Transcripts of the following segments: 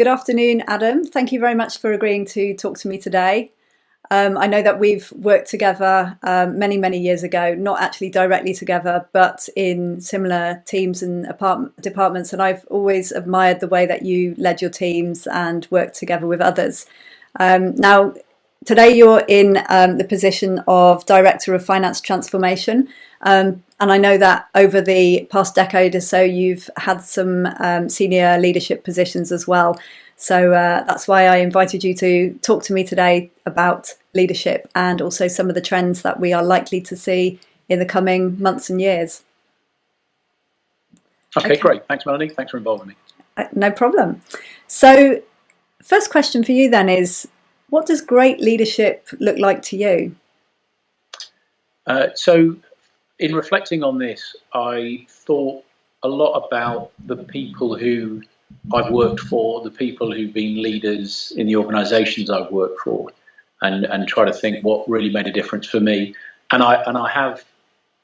Good afternoon, Adam. Thank you very much for agreeing to talk to me today. I know that we've worked together many, many years ago, not actually directly together, but in similar teams and departments. And I've always admired the way that you led your teams and worked together with others. Now, today you're in the position of Director of Finance Transformation. And I know that over the past decade or so, you've had some senior leadership positions as well. So that's why I invited you to talk to me today about leadership and also some of the trends that we are likely to see in the coming months and years. Okay, great. Thanks, Melanie. Thanks for involving me. No problem. So first question for you then is, what does great leadership look like to you? So in reflecting on this, I thought a lot about the people who I've worked for, the people who've been leaders in the organisations I've worked for, and try to think what really made a difference for me. And I have,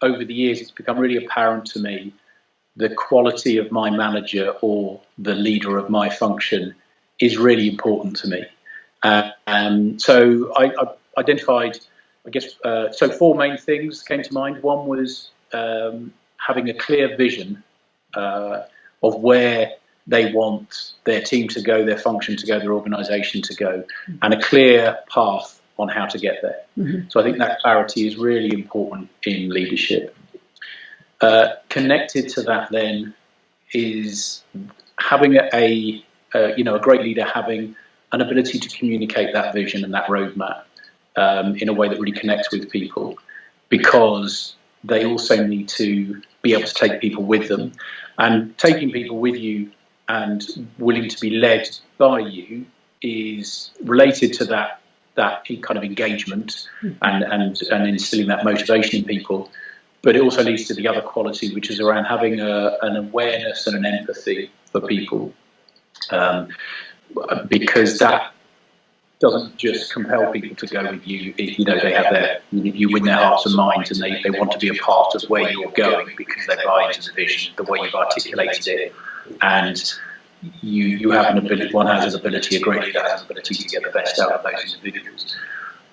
over the years, it's become really apparent to me the quality of my manager or the leader of my function is really important to me. So I identified, I guess, so four main things came to mind. One was having a clear vision of where they want their team to go, their function to go, their organisation to go, and a clear path on how to get there. Mm-hmm. So I think that clarity is really important in leadership. Connected to that then is having a great leader having an ability to communicate that vision and that roadmap in a way that really connects with people, because they also need to be able to take people with them, and taking people with you and willing to be led by you is related to that kind of engagement and instilling that motivation in people. But it also leads to the other quality, which is around having an awareness and an empathy for people, because that doesn't just compel people to go with you. They have you win their hearts and minds, and they want to be a part of where you're going because they buy into the vision, the way you've articulated it, and you have an ability. One has an ability, a great leader has an ability to get the best out of those individuals.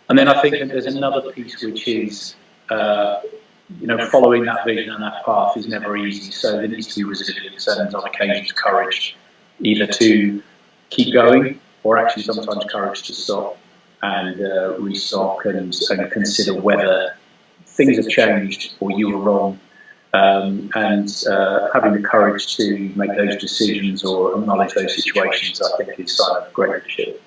And then I think that there's another piece which is, following that vision and that path is never easy. So there needs to be resilience and on occasions courage, either to keep going or actually sometimes courage to stop and restock and consider whether things have changed or you were wrong, and having the courage to make those decisions or acknowledge those situations, I think, is sign of great leadership.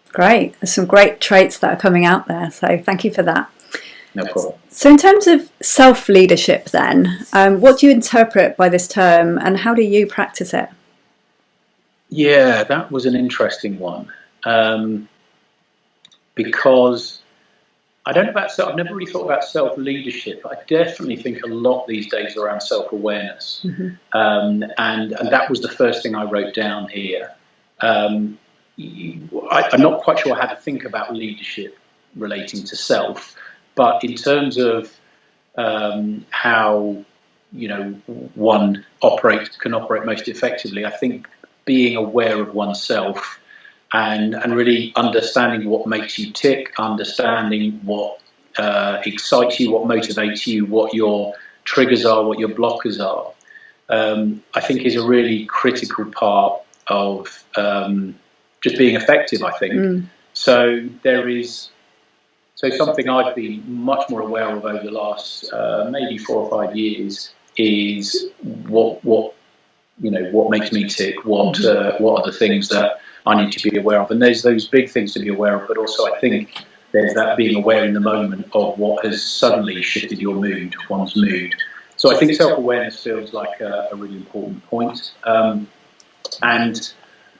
Great. There's some great traits that are coming out there. So thank you for that. No problem. So in terms of self-leadership then, what do you interpret by this term and how do you practice it? Yeah, that was an interesting one, because I don't know about I've never really thought about self-leadership. I definitely think a lot these days around self-awareness, and that was the first thing I wrote down here. I'm not quite sure how to think about leadership relating to self, but in terms of how one can operate most effectively, I think being aware of oneself and really understanding what makes you tick, understanding what excites you, what motivates you, what your triggers are, what your blockers are, I think is a really critical part of just being effective, I think. So something I've been much more aware of over the last maybe 4 or 5 years is what makes me tick, what are the things that I need to be aware of. And there's those big things to be aware of, but also I think there's that being aware in the moment of what has suddenly shifted your mood, one's mood. So I think self-awareness feels like a really important point. And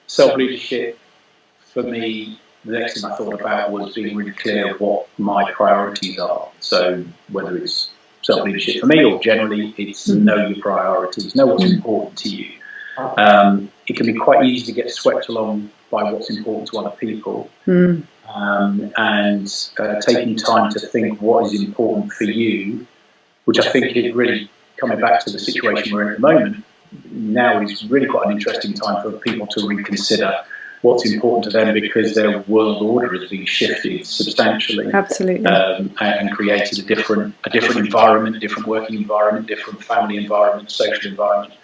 self-leadership, for me, the next thing I thought about was being really clear what my priorities are. So whether it's self-leadership for me or generally, it's know your priorities, know what's important to you. It can be quite easy to get swept along by what's important to other people, and taking time to think what is important for you, which I think is really coming back to the situation we're in at the moment. Now is really quite an interesting time for people to reconsider what's important to them, because their world order has been shifted substantially. Absolutely. And created a different environment, different working environment, different family environment, social environment.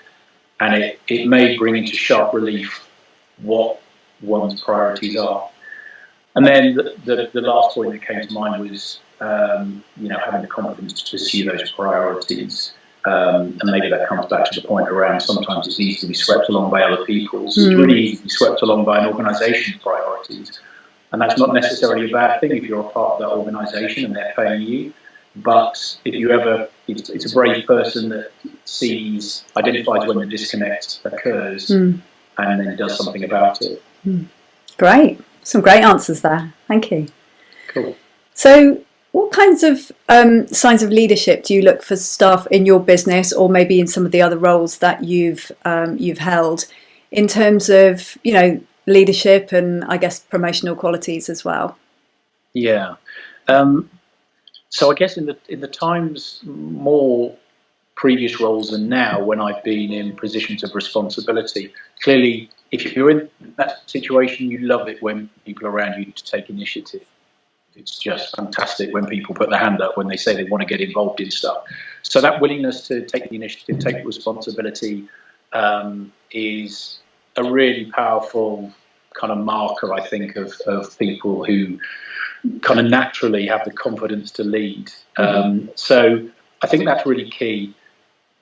And it may bring into sharp relief what one's priorities are. And then the last point that came to mind was, having the confidence to pursue those priorities. And maybe that comes back to the point around sometimes it's easy to be swept along by other people's. It's really easy to be swept along by an organisation's priorities. And that's not necessarily a bad thing if you're a part of that organisation and they're paying you. But if you ever, it's a brave person that identifies when the disconnect occurs and then does something about it. Great. Some great answers there. Thank you. Cool. So what kinds of signs of leadership do you look for staff in your business, or maybe in some of the other roles that you've held, in terms of, leadership and, I guess, promotional qualities as well? Yeah. So I guess in the times more previous roles than now, when I've been in positions of responsibility, clearly, if you're in that situation, you love it when people around you to take initiative. It's just fantastic when people put their hand up when they say they want to get involved in stuff. So that willingness to take the initiative, take responsibility, is a really powerful kind of marker, I think, of people who kind of naturally have the confidence to lead. So I think that's really key.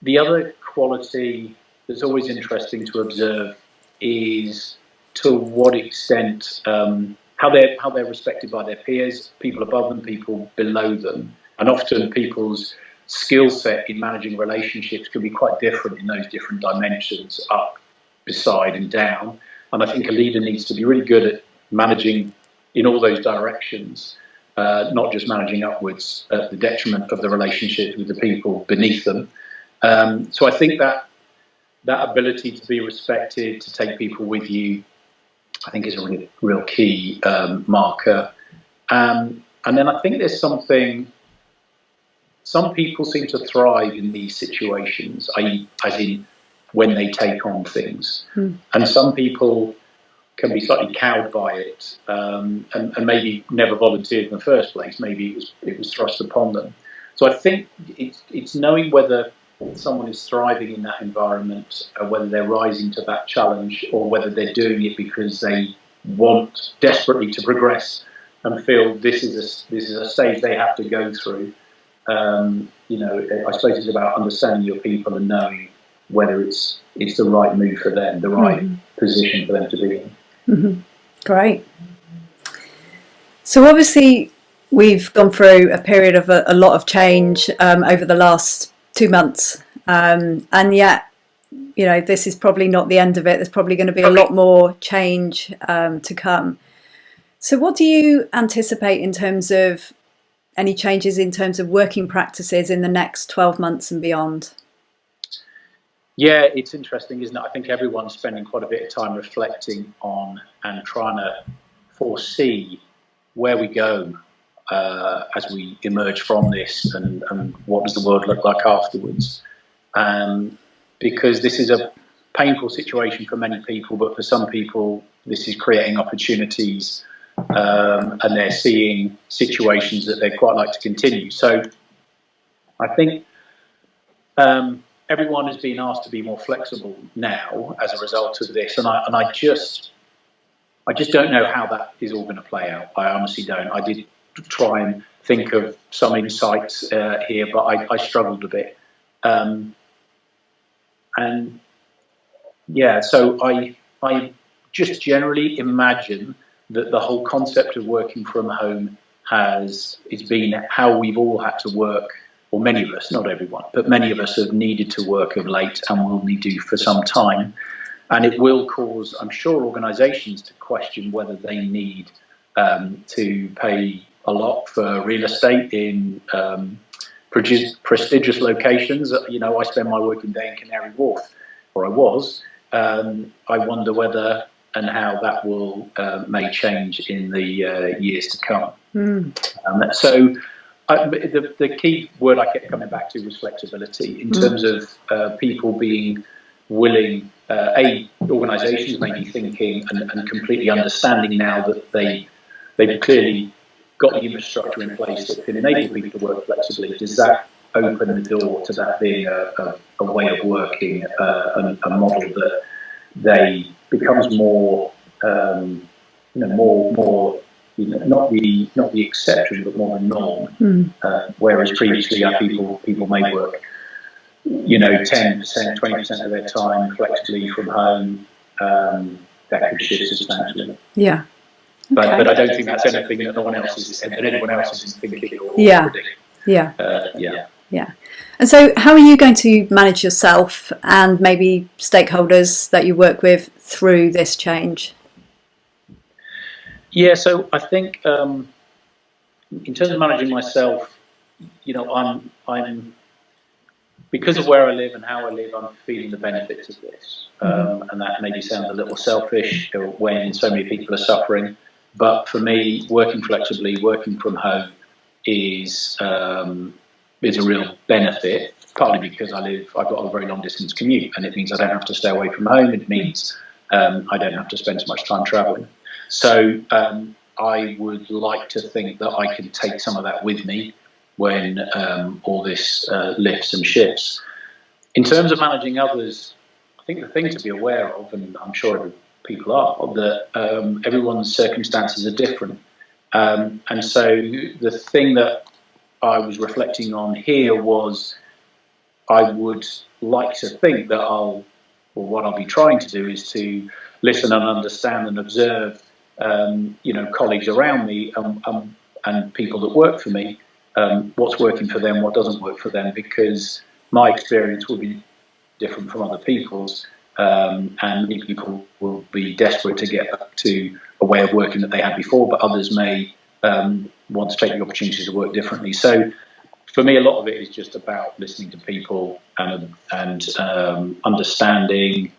The other quality that's always interesting to observe is to what extent how they're respected by their peers, people above them, people below them, and often people's skill set in managing relationships can be quite different in those different dimensions, up, beside, and down. And I think a leader needs to be really good at managing in all those directions, not just managing upwards at the detriment of the relationship with the people beneath them. So I think that ability to be respected, to take people with you, I think is a really real key marker. And then I think there's something, some people seem to thrive in these situations, as in when they take on things. And some people can be slightly cowed by it, and maybe never volunteered in the first place. Maybe it was thrust upon them. So I think it's knowing whether someone is thriving in that environment, whether they're rising to that challenge, or whether they're doing it because they want desperately to progress and feel this is a stage they have to go through. I suppose it's about understanding your people and knowing whether it's the right move for them, the right position for them to be in. Great. So obviously we've gone through a period of a lot of change over the last 2 months, and yet this is probably not the end of it. There's probably going to be a lot more change to come. So what do you anticipate in terms of any changes in terms of working practices in the next 12 months and beyond? Yeah, it's interesting, isn't it? I think everyone's spending quite a bit of time reflecting on and trying to foresee where we go as we emerge from this, and what does the world look like afterwards. Because this is a painful situation for many people, but for some people this is creating opportunities, and they're seeing situations that they'd quite like to continue. So I think everyone has been asked to be more flexible now as a result of this, and I just don't know how that is all going to play out. I honestly don't. I did try and think of some insights here, but I struggled a bit. And yeah, so I just generally imagine that the whole concept of working from home has been how we've all had to work, or many of us, not everyone, but many of us have needed to work of late and will need to for some time. And it will cause, I'm sure, organisations to question whether they need to pay a lot for real estate in prestigious locations. I spend my working day in Canary Wharf, or I was. I wonder whether and how that will may change in the years to come. So the key word I kept coming back to was flexibility, in terms of people being willing organisations may be thinking and completely understanding now that they've clearly got the infrastructure in place that can enable people to work flexibly. Does that open the door to that being a way of working, a model that they becomes more, more, not the exception, but more the norm. Whereas previously, people may work, 10%, 20% of their time flexibly from home. That could shift substantially. Yeah. Okay. But I don't think that's anything that anyone else is thinking or predicting. Yeah. And so how are you going to manage yourself and maybe stakeholders that you work with through this change? Yeah, so I think in terms of managing myself, I'm because of where I live and how I live, I'm feeling the benefits of this. And that maybe sounds a little selfish when so many people are suffering. But for me, working flexibly, working from home is a real benefit, partly because I've got a very long distance commute, and it means I don't have to stay away from home. It means I don't have to spend so much time travelling. So I would like to think that I can take some of that with me when all this lifts and shifts. In terms of managing others, I think the thing to be aware of, and I'm sure people are, that everyone's circumstances are different. And so the thing that I was reflecting on here was I would like to think that what I'll be trying to do is to listen and understand and observe, colleagues around me and people that work for me, what's working for them, what doesn't work for them, because my experience will be different from other people's, and many people will be desperate to get back to a way of working that they had before, but others may want to take the opportunity to work differently. So for me, a lot of it is just about listening to people and understanding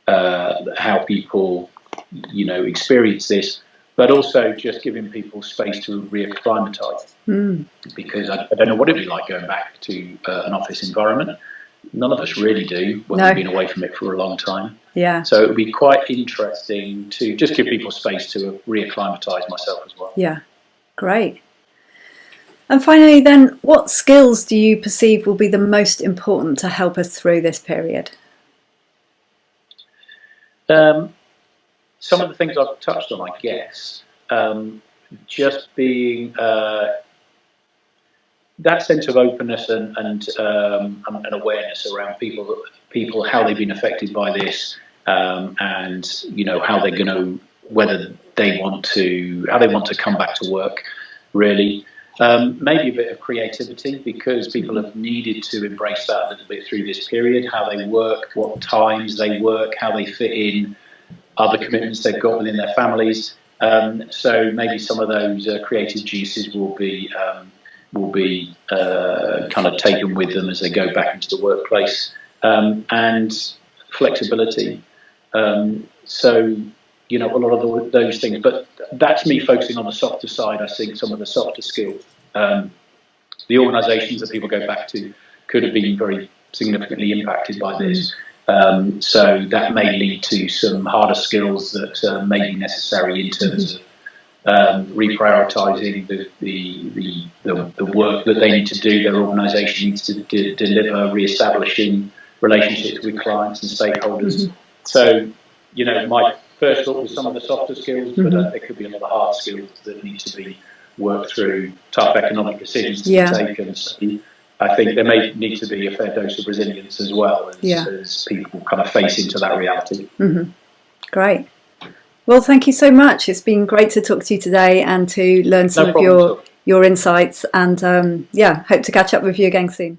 how people, experience this, but also just giving people space to reacclimatise. Because I don't know what it'd be like going back to an office environment. None of us really do when we've been away from it for a long time. Yeah. So it would be quite interesting to just give people space to reacclimatise myself as well. Yeah, great. And finally then, what skills do you perceive will be the most important to help us through this period? Some of the things I've touched on, I guess, just being that sense of openness and awareness around people how they've been affected by this, and how they're going to, how they want to come back to work, really. Maybe a bit of creativity, because people have needed to embrace that a little bit through this period, how they work, what times they work, how they fit in other commitments they've got within their families. So maybe some of those creative juices will be kind of taken with them as they go back into the workplace, and flexibility. So, a lot of those things, but that's me focusing on the softer side. I think some of the softer skills, the organisations that people go back to could have been very significantly impacted by this. So that may lead to some harder skills that may be necessary in terms of reprioritising the work that they need to do. Their organisation needs to deliver, re-establishing relationships with clients and stakeholders. So, my first thought was some of the softer skills, but there could be a lot of hard skills that need to be worked through, tough economic decisions to be taken. So I think there may need to be a fair dose of resilience as well as people kind of face into that reality. Great. Well, thank you so much. It's been great to talk to you today and to learn some of your insights, and hope to catch up with you again soon.